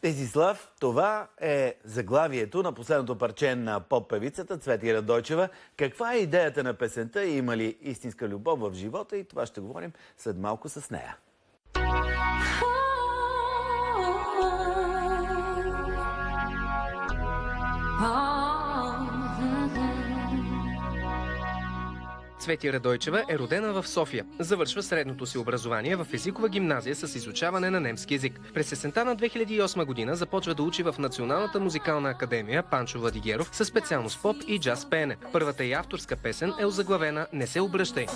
This is Love. Това е заглавието на последното парче на поп-певицата Цвети Радойчева. Каква е идеята на песента? Има ли истинска любов в живота? И това ще говорим след малко с нея. Цвети Радойчева е родена в София. Завършва средното си образование в езикова гимназия с изучаване на немски език. През есента на 2008 година започва да учи в Националната музикална академия Панчо Владигеров със специалност поп и джаз пеене. Първата й авторска песен е озаглавена "Не се обръщай". Ти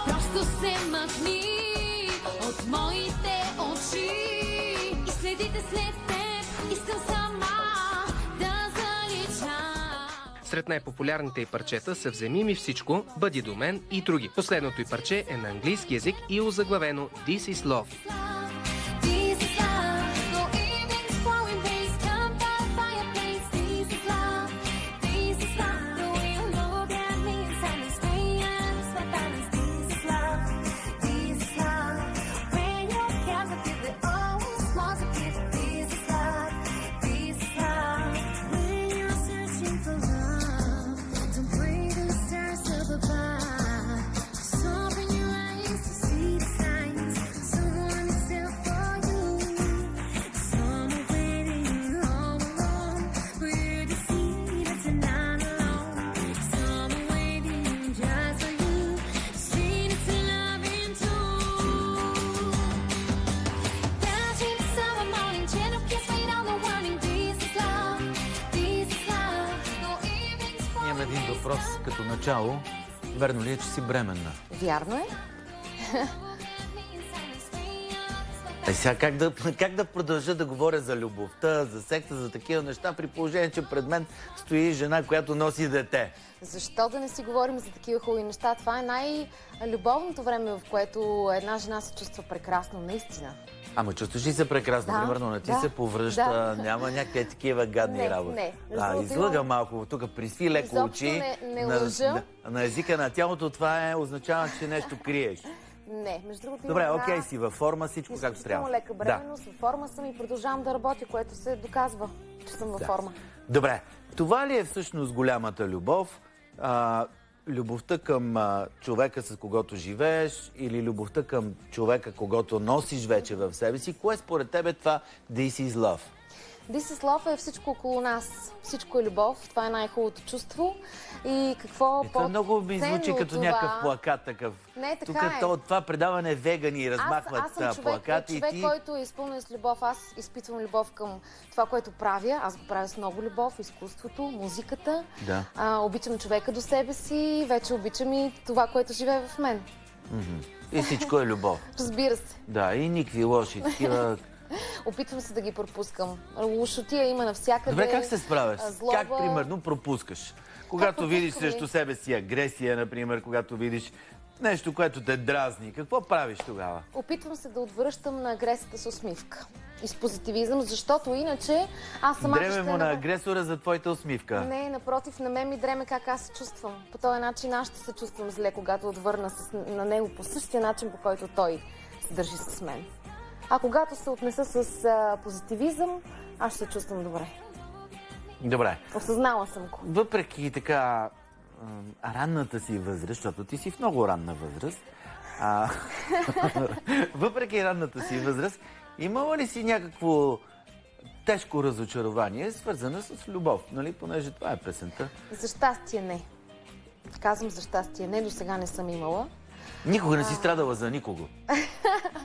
просто се махни от моите очи и следите след теб, искам сама да залича. Сред най-популярните й парчета са "Вземи ми всичко", "Бъди до мен" и други. Последното й парче е на английски език и озаглавено "This is Love". Имам един въпрос като начало. Верно ли е, че си бременна? Вярно е. Сега как да продължа да говоря за любовта, за секса, за такива неща, при положение, че пред мен стои жена, която носи дете? Защо да не си говорим за такива хубави неща? Това е най-любовното време, в което една жена се чувства прекрасно, наистина. Ама чувстваш ли се прекрасно? Да, Примерно на ти да, се повръща, да. няма някакви такива гадни работи. Не. Излъга малко, тук присви леко очи. не лъжа. На езика на тялото това означава, че нещо криеш. Не, между другото Добре, има окей си, във форма, всичко както трябва. лека бременност, във форма съм и продължавам да работя, което се доказва, че съм във форма. Добре, това ли е всъщност голямата любов? Любовта към човека, с когото живееш, или любовта към човека, когото носиш вече в себе си? Кое според тебе това This is Love? This is Love е всичко около нас. Всичко е любов. Това е най-хубавото чувство. И какво Това много ми по-ценно звучи като това... някакъв плакат такъв. Не, Тук така е. това предаване вегани размахват Аз съм плакати човек, и ти... който е изпълнен с любов. Аз изпитвам любов към това, което правя. Аз го правя с много любов. Изкуството, музиката. Да. Обичам човека до себе си. Вече обичам и това, което живее в мен. И всичко е любов. Разбира се. Да, и никакви лоши такива... Опитвам се да ги пропускам. Лошотия има навсякъде. Добре, как се справяш? Злоба... Как, примерно, пропускаш? Когато видиш срещу себе си агресия, например, когато видиш нещо, което те дразни, какво правиш тогава? Опитвам се да отвръщам на агресията с усмивка и с позитивизъм, защото иначе аз самата Дреме му на агресора за твоята усмивка. Не, напротив, на мен ми дреме как аз се чувствам. По този начин аз ще се чувствам зле, когато отвърна на него по същия начин, по който той се държи с мен. А когато се отнеса с позитивизъм, аз ще се чувствам добре. Добре. Осъзнала съм го. Въпреки така ранната си възраст, защото ти си в много ранна възраст, въпреки ранната си възраст, имала ли си някакво тежко разочарование, свързано с любов, нали? Понеже това е песента. За щастие не. Казвам за щастие не, до сега не съм имала. Никога не си страдала за никого.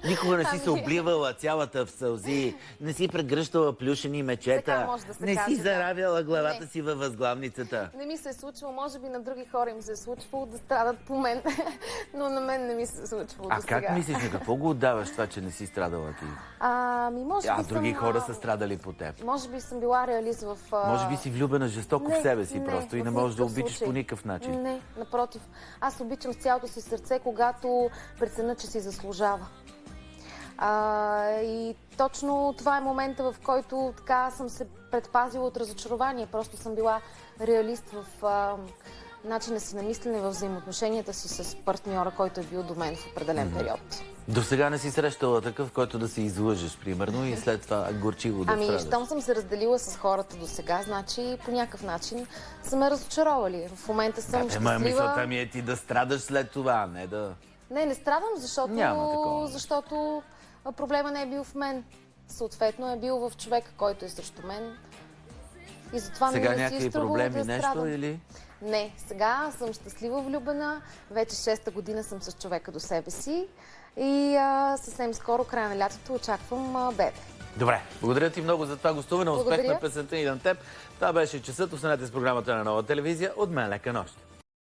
Никога не си се обливала цялата в сълзи, не си прегръщала плюшени мечета, не си заравяла главата си във възглавницата. Не ми се е случвало, може би на други хора им се е случвало да страдат по мен, но на мен не ми се е случвало до сега. А как мислиш, на какво го отдаваш това, че не си страдала ти? Може би други хора са страдали по теб. Може би съм била реалист в... Може би си влюбена жестоко в себе си просто и не можеш да обичаш по никакъв начин. Не, напротив. Аз обичам с цялото си сърце, когато преценя, че си заслужава. И точно това е момента, в който така съм се предпазила от разочарование. Просто съм била реалист в начина си на мислене в взаимоотношенията си с партньора, който е бил до мен в определен период. До сега не си срещала такъв, който да се излъжеш, примерно, и след това горчиво да страдаш. Щом съм се разделила с хората до сега, значи по някакъв начин са ме разочаровали. В момента съм щастлива. Мисълта ми е ти да страдаш след това, не да... Не страдам, Няма такова. защото проблема не е бил в мен. Съответно е бил в човека, който е срещу мен. И затова Сега ми не си някакви изтрувало проблеми, да нещо страдам. или... Не, сега съм щастлива влюбена. Вече 6-та година съм с човека до себе си. И съвсем скоро, края на лятото, очаквам бебе. Добре, благодаря ти много за това гостуване. Успех Благодаря. на песента и на теб. Това беше часът. Останете с програмата на Нова телевизия. От мен лека нощ.